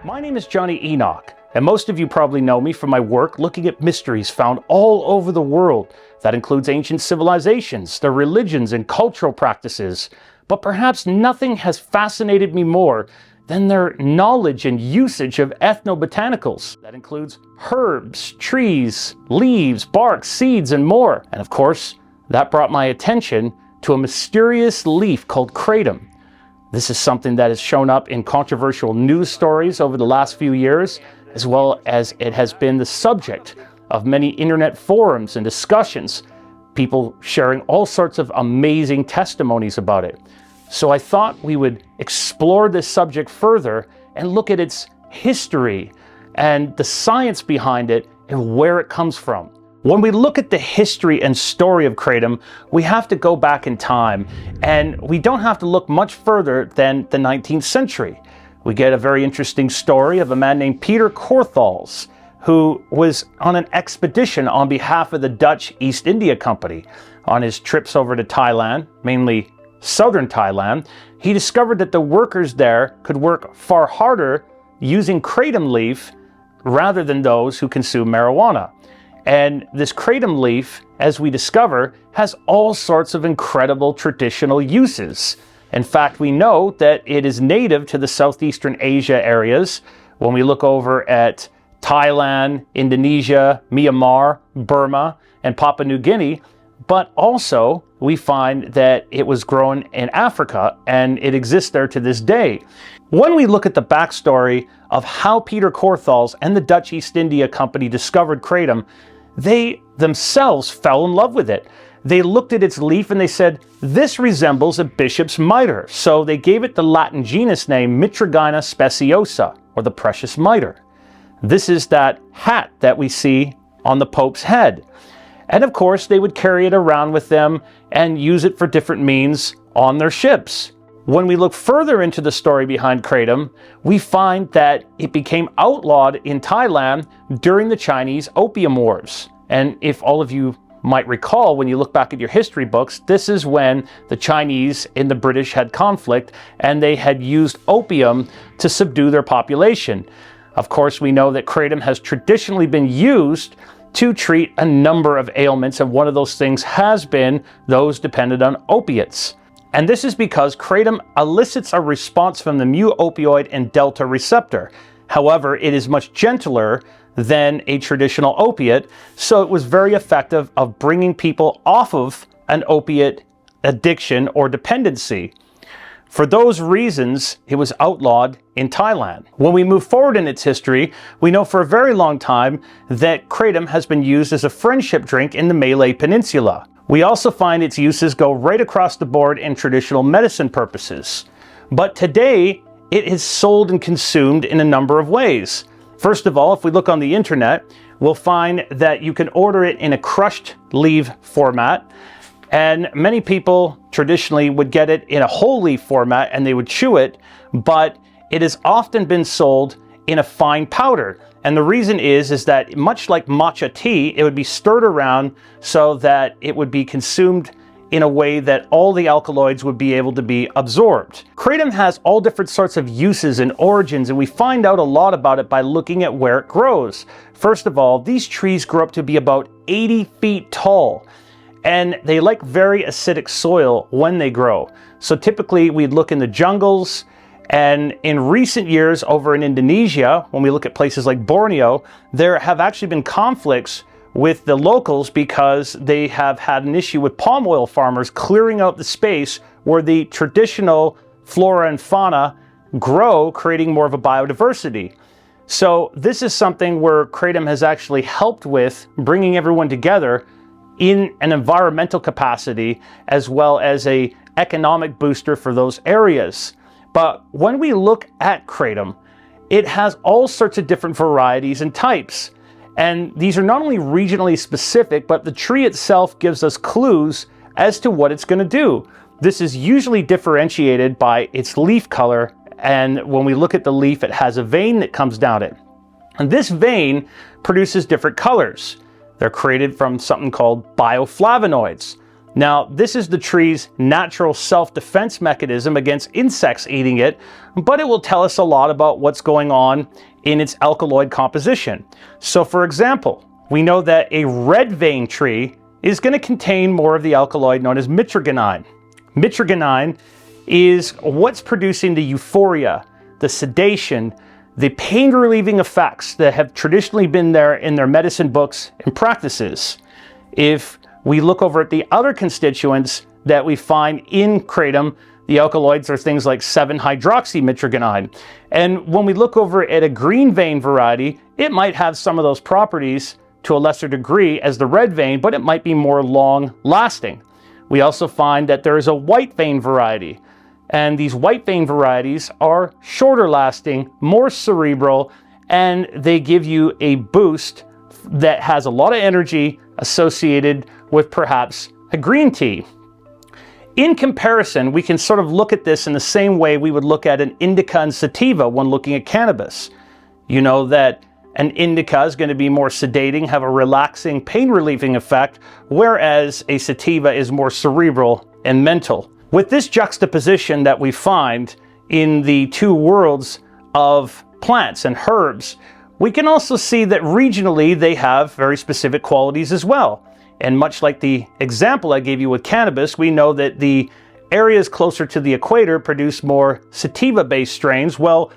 My name is Johnny Enoch, and most of you probably know me from my work looking at mysteries found all over the world. That includes ancient civilizations, their religions and cultural practices. But perhaps nothing has fascinated me more than their knowledge and usage of ethnobotanicals. That includes herbs, trees, leaves, bark, seeds, and more. And of course, that brought my attention to a mysterious leaf called kratom. This is something that has shown up in controversial news stories over the last few years, as well as it has been the subject of many internet forums and discussions, people sharing all sorts of amazing testimonies about it. So I thought we would explore this subject further and look at its history and the science behind it and where it comes from. When we look at the history and story of kratom, we have to go back in time, and we don't have to look much further than the 19th century. We get a very interesting story of a man named Peter Corthals, who was on an expedition on behalf of the Dutch East India Company. On his trips over to Thailand, mainly southern Thailand, he discovered that the workers there could work far harder using kratom leaf rather than those who consume marijuana. And this kratom leaf, as we discover, has all sorts of incredible traditional uses. In fact, we know that it is native to the Southeastern Asia areas. When we look over at Thailand, Indonesia, Myanmar, Burma, and Papua New Guinea, but also we find that it was grown in Africa and it exists there to this day. When we look at the backstory of how Peter Corthals and the Dutch East India Company discovered kratom, they themselves fell in love with it. They looked at its leaf and they said, this resembles a bishop's mitre. So they gave it the Latin genus name Mitragyna speciosa, or the precious mitre. This is that hat that we see on the Pope's head. And of course, they would carry it around with them and use it for different means on their ships. When we look further into the story behind kratom, we find that it became outlawed in Thailand during the Chinese Opium Wars. And if all of you might recall, when you look back at your history books, this is when the Chinese and the British had conflict and they had used opium to subdue their population. Of course, we know that kratom has traditionally been used to treat a number of ailments, and one of those things has been those dependent on opiates. And this is because kratom elicits a response from the mu-opioid and delta receptor. However, it is much gentler than a traditional opiate, so it was very effective of bringing people off of an opiate addiction or dependency. For those reasons, it was outlawed in Thailand. When we move forward in its history, we know for a very long time that kratom has been used as a friendship drink in the Malay Peninsula. We also find its uses go right across the board in traditional medicine purposes. But today, it is sold and consumed in a number of ways. First of all, if we look on the internet, we'll find that you can order it in a crushed leaf format. And many people traditionally would get it in a whole leaf format and they would chew it, but it has often been sold in a fine powder. And the reason is that much like matcha tea, it would be stirred around so that it would be consumed in a way that all the alkaloids would be able to be absorbed. Kratom has all different sorts of uses and origins, and we find out a lot about it by looking at where it grows. First of all, these trees grow up to be about 80 feet tall, and they like very acidic soil when they grow. So typically we'd look in the jungles, and in recent years over in Indonesia, when we look at places like Borneo, there have actually been conflicts with the locals because they have had an issue with palm oil farmers clearing out the space where the traditional flora and fauna grow, creating more of a biodiversity. So this is something where kratom has actually helped with bringing everyone together in an environmental capacity as well as an economic booster for those areas. But when we look at kratom, it has all sorts of different varieties and types. And these are not only regionally specific, but the tree itself gives us clues as to what it's going to do. This is usually differentiated by its leaf color, and when we look at the leaf, it has a vein that comes down it. And this vein produces different colors. They're created from something called bioflavonoids. Now, this is the tree's natural self-defense mechanism against insects eating it, but it will tell us a lot about what's going on in its alkaloid composition. So for example, we know that a red vein tree is going to contain more of the alkaloid known as mitragyna. Mitragyna is what's producing the euphoria, the sedation, the pain-relieving effects that have traditionally been there in their medicine books and practices. If we look over at the other constituents that we find in kratom, the alkaloids are things like 7-hydroxymitragyna. And when we look over at a green vein variety, it might have some of those properties to a lesser degree as the red vein, but it might be more long-lasting. We also find that there is a white vein variety, and these white vein varieties are shorter lasting, more cerebral, and they give you a boost that has a lot of energy associated with perhaps a green tea. In comparison, we can sort of look at this in the same way we would look at an indica and sativa when looking at cannabis. You know that an indica is going to be more sedating, have a relaxing, pain-relieving effect, whereas a sativa is more cerebral and mental. With this juxtaposition that we find in the two worlds of plants and herbs, we can also see that regionally they have very specific qualities as well. And much like the example I gave you with cannabis, we know that the areas closer to the equator produce more sativa-based strains. Well,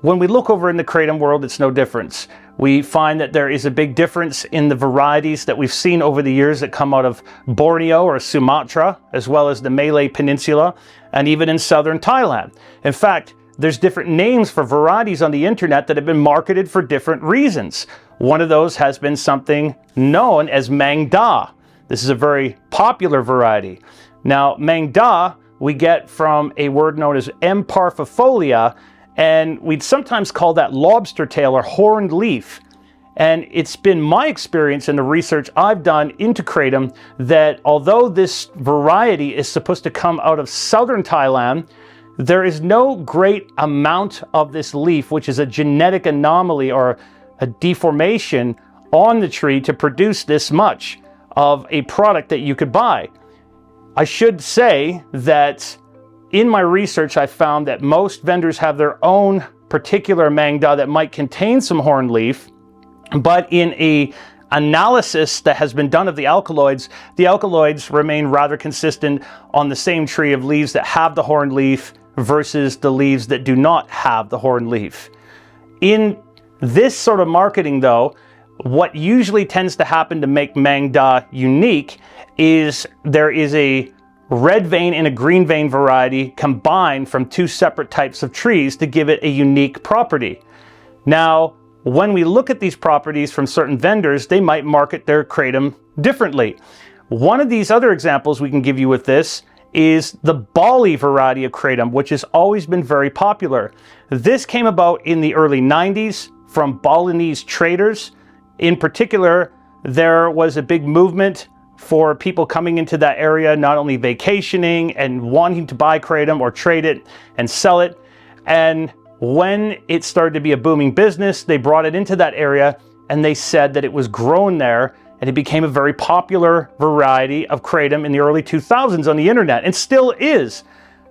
when we look over in the kratom world, it's no difference. We find that there is a big difference in the varieties that we've seen over the years that come out of Borneo or Sumatra, as well as the Malay Peninsula, and even in southern Thailand. In fact, there's different names for varieties on the internet that have been marketed for different reasons. One of those has been something known as Mang Da. This is a very popular variety. Now, Mang Da we get from a word known as M. parvifolia, and we'd sometimes call that lobster tail or horned leaf. And it's been my experience in the research I've done into kratom that although this variety is supposed to come out of southern Thailand, there is no great amount of this leaf, which is a genetic anomaly or a deformation on the tree to produce this much of a product that you could buy. I should say that in my research, I found that most vendors have their own particular Mang Da that might contain some horned leaf, but in a analysis that has been done of the alkaloids remain rather consistent on the same tree of leaves that have the horned leaf versus the leaves that do not have the horned leaf. In this sort of marketing though, what usually tends to happen to make Mang Da unique is there is a red vein and a green vein variety combined from two separate types of trees to give it a unique property. Now, when we look at these properties from certain vendors, they might market their kratom differently. One of these other examples we can give you with this is the Bali variety of kratom, which has always been very popular. This came about in the early 90s from Balinese traders. In particular, there was a big movement for people coming into that area, not only vacationing and wanting to buy kratom or trade it and sell it. And when it started to be a booming business, they brought it into that area and they said that it was grown there and it became a very popular variety of kratom in the early 2000s on the internet and still is.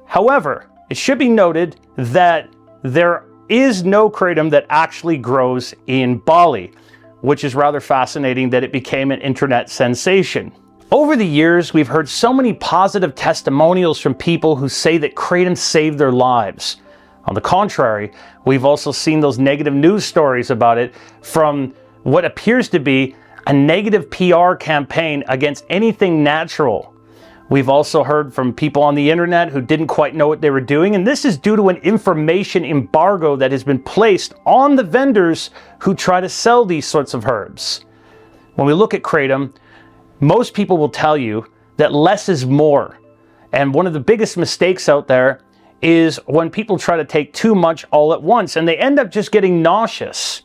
However, it should be noted that there is no kratom that actually grows in Bali, which is rather fascinating that it became an internet sensation. Over the years, we've heard so many positive testimonials from people who say that kratom saved their lives. On the contrary, we've also seen those negative news stories about it from what appears to be a negative PR campaign against anything natural. We've also heard from people on the internet who didn't quite know what they were doing, and this is due to an information embargo that has been placed on the vendors who try to sell these sorts of herbs. When we look at kratom, most people will tell you that less is more. And one of the biggest mistakes out there is when people try to take too much all at once and they end up just getting nauseous.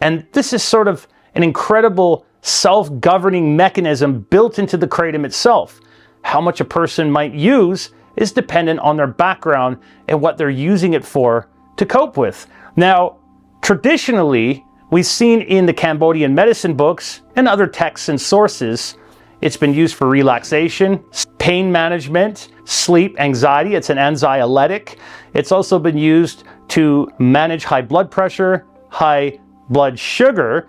And this is sort of an incredible self-governing mechanism built into the kratom itself. How much a person might use is dependent on their background and what they're using it for to cope with. Now, traditionally, we've seen in the Cambodian medicine books and other texts and sources It's been used for relaxation, pain management, sleep, anxiety. It's an anxiolytic. It's also been used to manage high blood pressure, high blood sugar,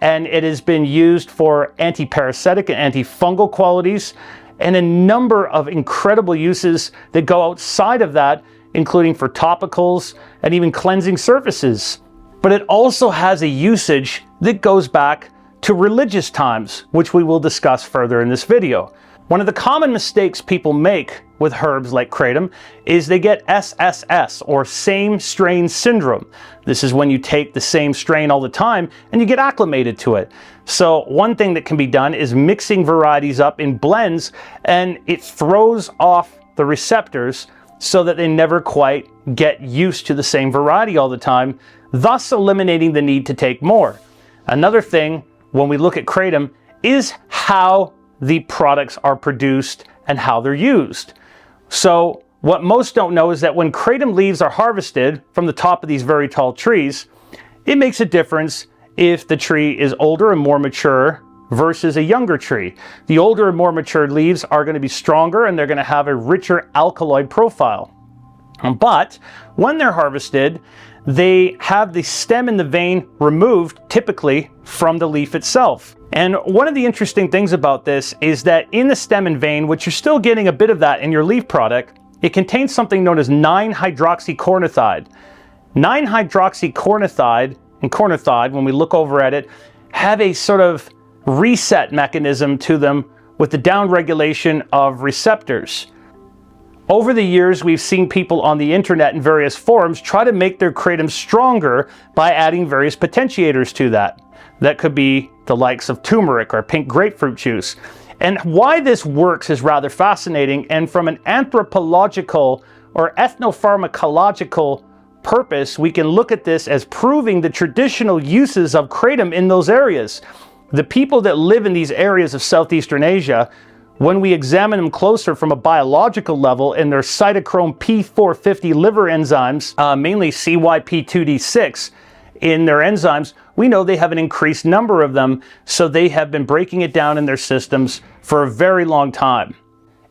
and it has been used for antiparasitic and antifungal qualities, and a number of incredible uses that go outside of that, including for topicals and even cleansing surfaces. But it also has a usage that goes back to religious times, which we will discuss further in this video. One of the common mistakes people make with herbs like kratom is they get SSS, or same strain syndrome. This is when you take the same strain all the time and you get acclimated to it. So one thing that can be done is mixing varieties up in blends, and it throws off the receptors so that they never quite get used to the same variety all the time, thus eliminating the need to take more. Another thing when we look at kratom is how the products are produced and how they're used. So what most don't know is that when kratom leaves are harvested from the top of these very tall trees, it makes a difference if the tree is older and more mature versus a younger tree. The older and more mature leaves are going to be stronger and they're going to have a richer alkaloid profile. But when they're harvested, they have the stem and the vein removed, typically from the leaf itself. And one of the interesting things about this is that in the stem and vein, which you're still getting a bit of that in your leaf product, it contains something known as 9-hydroxycornithide. 9-hydroxycornithide and cornithide, when we look over at it, have a sort of reset mechanism to them with the downregulation of receptors. Over the years, we've seen people on the internet in various forums try to make their kratom stronger by adding various potentiators to that. That could be the likes of turmeric or pink grapefruit juice. And why this works is rather fascinating, and from an anthropological or ethnopharmacological purpose, we can look at this as proving the traditional uses of kratom in those areas. The people that live in these areas of Southeastern Asia, when we examine them closer from a biological level in their cytochrome P450 liver enzymes, mainly CYP2D6 in their enzymes, we know they have an increased number of them, so they have been breaking it down in their systems for a very long time.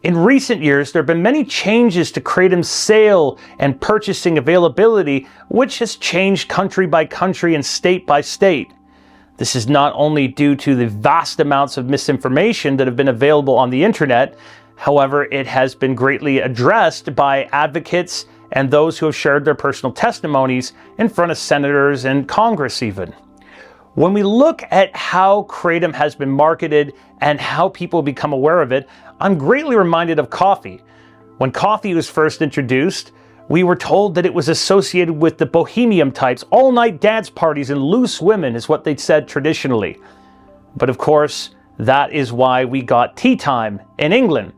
In recent years, there have been many changes to kratom's sale and purchasing availability, which has changed country by country and state by state. This is not only due to the vast amounts of misinformation that have been available on the internet, however, it has been greatly addressed by advocates and those who have shared their personal testimonies in front of senators and Congress even. When we look at how kratom has been marketed and how people become aware of it, I'm greatly reminded of coffee. When coffee was first introduced, we were told that it was associated with the bohemian types. All-night dance parties and loose women is what they'd said traditionally. But of course, that is why we got tea time in England.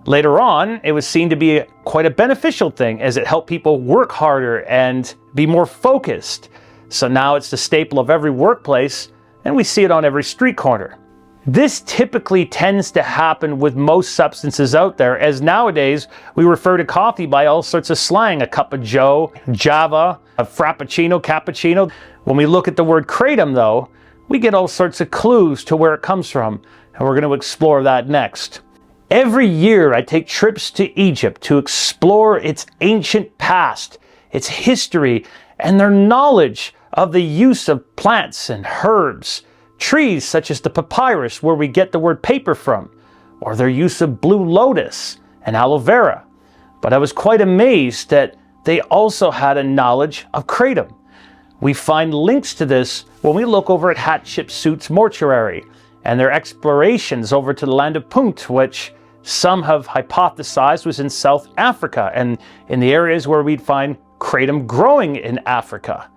Later on, it was seen to be quite a beneficial thing as it helped people work harder and be more focused. So now it's the staple of every workplace, and we see it on every street corner. This typically tends to happen with most substances out there, as nowadays we refer to coffee by all sorts of slang: a cup of joe, java, a frappuccino, cappuccino. When we look at the word kratom though, we get all sorts of clues to where it comes from, and we're going to explore that next. Every year I take trips to Egypt to explore its ancient past, its history, and their knowledge of the use of plants and herbs. Trees such as the papyrus, where we get the word paper from, or their use of blue lotus and aloe vera. But I was quite amazed that they also had a knowledge of kratom. We find links to this when we look over at Hatshepsut's mortuary and their explorations over to the land of Punt, which some have hypothesized was in South Africa and in the areas where we'd find kratom growing in Africa.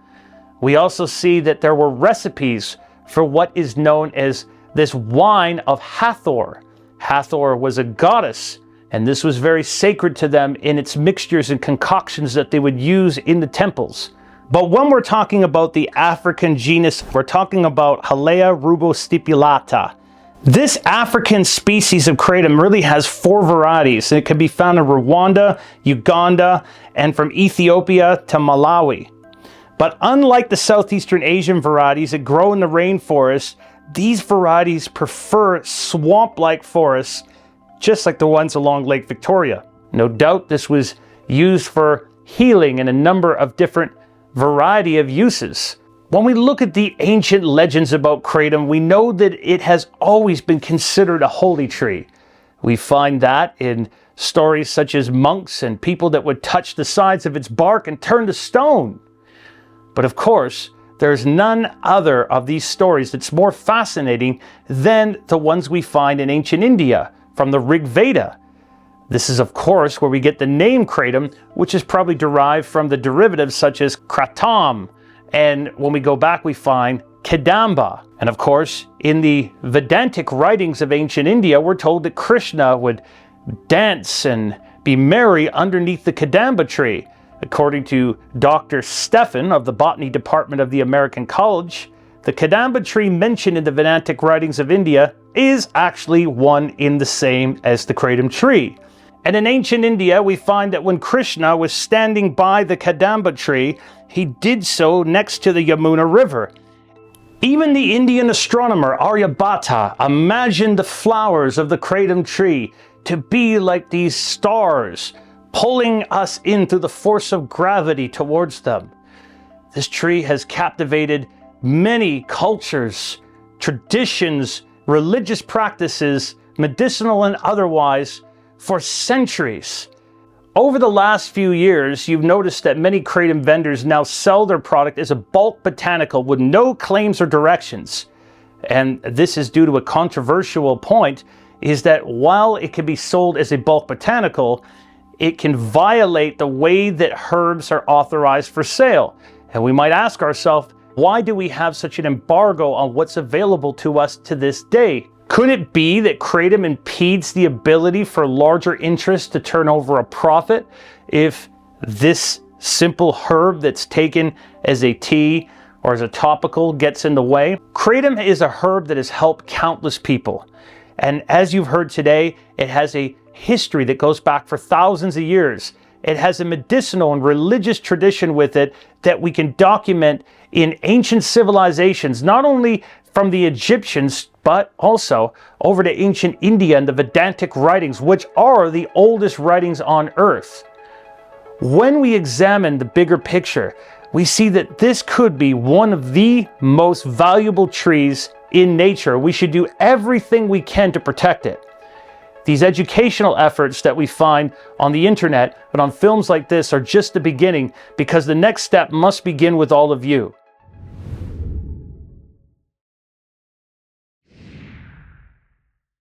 We also see that there were recipes for what is known as this wine of Hathor. Hathor was a goddess, and this was very sacred to them in its mixtures and concoctions that they would use in the temples. But when we're talking about the African genus, we're talking about Halea rubostipulata. This African species of kratom really has 4 varieties, and it can be found in Rwanda, Uganda, and from Ethiopia to Malawi. But unlike the Southeastern Asian varieties that grow in the rainforest, these varieties prefer swamp-like forests, just like the ones along Lake Victoria. No doubt this was used for healing in a number of different variety of uses. When we look at the ancient legends about kratom, we know that it has always been considered a holy tree. We find that in stories such as monks and people that would touch the sides of its bark and turn to stone. But of course, there's none other of these stories that's more fascinating than the ones we find in ancient India from the Rig Veda. This is of course where we get the name kratom, which is probably derived from the derivatives such as kratom, and when we go back we find kadamba. And of course, in the Vedantic writings of ancient India, we're told that Krishna would dance and be merry underneath the kadamba tree. According to Dr. Stephan of the Botany Department of the American College, the kadamba tree mentioned in the Vedantic writings of India is actually one in the same as the kratom tree. And in ancient India, we find that when Krishna was standing by the kadamba tree, he did so next to the Yamuna River. Even the Indian astronomer Aryabhata imagined the flowers of the kratom tree to be like these stars, pulling us in through the force of gravity towards them. This tree has captivated many cultures, traditions, religious practices, medicinal and otherwise, for centuries. Over the last few years, you've noticed that many kratom vendors now sell their product as a bulk botanical with no claims or directions. And this is due to a controversial point, is that while it can be sold as a bulk botanical, it can violate the way that herbs are authorized for sale. And we might ask ourselves, why do we have such an embargo on what's available to us to this day? Could it be that kratom impedes the ability for larger interests to turn over a profit if this simple herb that's taken as a tea or as a topical gets in the way? Kratom is a herb that has helped countless people. And as you've heard today, it has a history that goes back for thousands of years. It has a medicinal and religious tradition with it that we can document in ancient civilizations, not only from the Egyptians, but also over to ancient India and the Vedantic writings, which are the oldest writings on earth. When we examine the bigger picture, we see that this could be one of the most valuable trees in nature. We should do everything we can to protect it. These educational efforts that we find on the internet, but on films like this, are just the beginning, because the next step must begin with all of you.